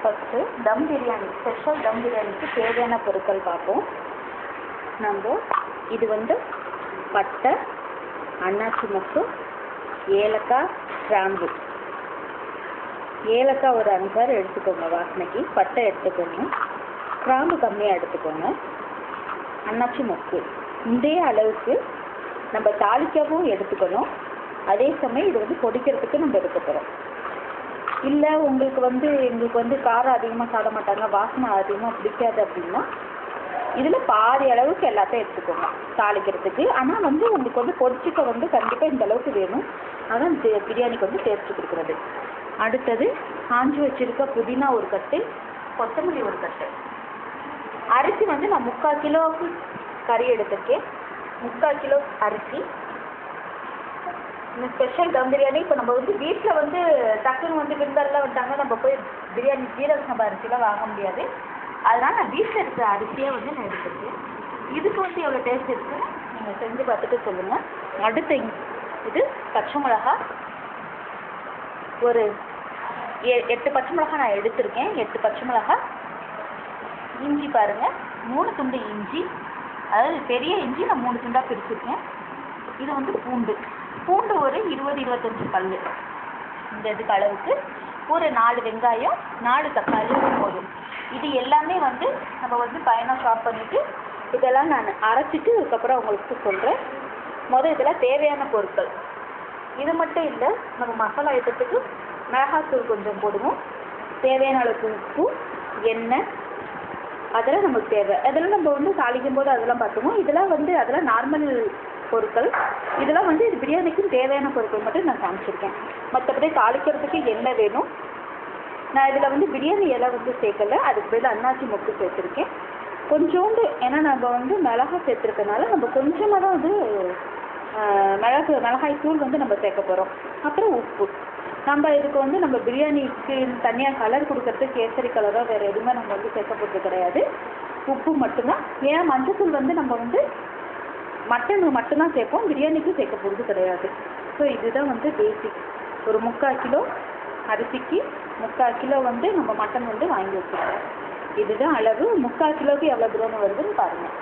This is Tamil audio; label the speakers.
Speaker 1: ஃபஸ்ட்டு தம் பிரியாணி, ஸ்பெஷல் தம் பிரியாணிக்கு தேவையான பொருட்கள் பார்ப்போம். நம்ம இது வந்து பட்டை, அன்னாச்சி மொக்கு, ஏலக்காய், கிராம்பு. ஏலக்காய் ஒரு 5 எடுத்துக்கோங்க வாசனைக்கு, பட்டை எடுத்துக்கோங்க, கிராம்பு கம்மியாக எடுத்துக்கோங்க, அன்னாச்சி மொக்கு இதே அளவுக்கு நம்ம தாளிக்கவும் எடுத்துக்கணும். அதே சமயம் இது வந்து பொடிக்கிறதுக்கு நம்ம எடுக்க போகிறோம். இல்லை எங்களுக்கு வந்து காரம் அதிகமாக சாப்பிட மாட்டாங்க, வாசனை அதிகமாக பிடிக்காது அப்படின்னா இதில் பாதி அளவுக்கு எல்லாத்தையும் எடுத்துக்கோங்க தாளிக்கிறதுக்கு. ஆனால் வந்து உங்களுக்கு வந்து பொடிச்சிக்க வந்து கண்டிப்பாக இந்த அளவுக்கு வேணும். அதான் பிரியாணிக்கு வந்து டேஸ்ட்டு கொடுக்குறது. அடுத்தது காஞ்சி வச்சுருக்க புதினா ஒரு கட்டு, கொத்தமல்லி ஒரு கட்டு. அரிசி வந்து நான் 3/4 கிலோ கறி எடுத்துருக்கேன். 3/4 கிலோ அரிசி. இந்த ஸ்பெஷல் தம் பிரியாணி இப்போ நம்ம வந்து வீட்டில் வந்து டக்குன்னு வந்து விருந்தெல்லாம் விட்டாங்க, நம்ம போய் பிரியாணி ஜீரக சம்பா அரிசிலாம் வாங்க முடியாது. அதனால் நான் வீட்டில் இருக்கிற அரிசியாக வந்து நான் எடுத்துருக்கேன். இதுக்கு வந்து எவ்வளோ டேஸ்ட் இருக்குன்னு நீங்கள் செஞ்சு பார்த்துட்டு சொல்லுங்கள். அடுத்த இது பச்சை மிளகா, ஒரு 8 பச்சை மிளகா நான் எடுத்திருக்கேன். 8 பச்சை மிளகா. இஞ்சி பாருங்கள், 3 துண்டு இஞ்சி, அதாவது பெரிய இஞ்சி நான் 3 துண்டாக பிரிச்சுருக்கேன். இது வந்து பூண்டு ஒரு 20-25 பல் இந்த இதுக்கு அளவுக்கு. ஒரு 4 வெங்காயம், 4 தக்காளி போதும். இது எல்லாமே வந்து நம்ம வந்து ஃபைனாக ஷாப் பண்ணிவிட்டு இதெல்லாம் நான் அரைச்சிட்டு அதுக்கப்புறம் உங்களுக்கு சொல்கிறேன். இதெல்லாம் தேவையான பொருட்கள். இது மட்டும் இல்லை, நம்ம மசாலா ஐட்டத்துக்கு மிளகாத்தூள் கொஞ்சம் போடுவோம், தேவையான அளவுக்கு உப்பு, எண்ணெய், அதெல்லாம் நமக்கு தேவை. அதெல்லாம் நம்ம வந்து தாளிக்கும் போது அதெல்லாம் பார்த்துவோம். அதெல்லாம் நார்மல் பொருட்கள். இதெல்லாம் வந்து இது பிரியாணிக்கும் தேவையான பொருட்கள் மட்டும் நான் காமிச்சிருக்கேன். மற்றபடி தாளிக்கிறதுக்கு எண்ணெய் வேணும். நான் இதில் வந்து பிரியாணி எல்லாம் வந்து சேர்க்கலை, அதுக்கு பதில் அன்னாச்சி மொக்கு சேர்த்துருக்கேன் கொஞ்சோண்டு. ஏன்னா நம்ம வந்து மிளகாய் சேர்த்துருக்கனால நம்ம கொஞ்சமாக தான் வந்து மிளகாய் தூள் வந்து நம்ம சேர்க்க போகிறோம். அப்புறம் உப்பு. நம்ம இதுக்கு வந்து நம்ம பிரியாணிக்கு தனியாக கலர் கொடுக்கறதுக்கு கேசரி கலரோ வேறு எதுவுமே நம்ம வந்து சேர்க்க போகிறது கிடையாது. உப்பு மட்டும்தான். ஏன்னா மஞ்சத்தூள் வந்து நம்ம வந்து மட்டனுக்கு மட்டும்தான் சேர்ப்போம், பிரியாணிக்கும் சேர்க்க போகிறது கிடையாது. ஸோ இதுதான் வந்து பேசிக். ஒரு 3/4 கிலோ அரிசிக்கு 3/4 கிலோ வந்து நம்ம மட்டன் வந்து வாங்கி வச்சுருக்கோம். இதுதான் அளவு. 3/4 கிலோவுக்கு எவ்வளோ பிரியாணி வருதுன்னு பாருங்கள்.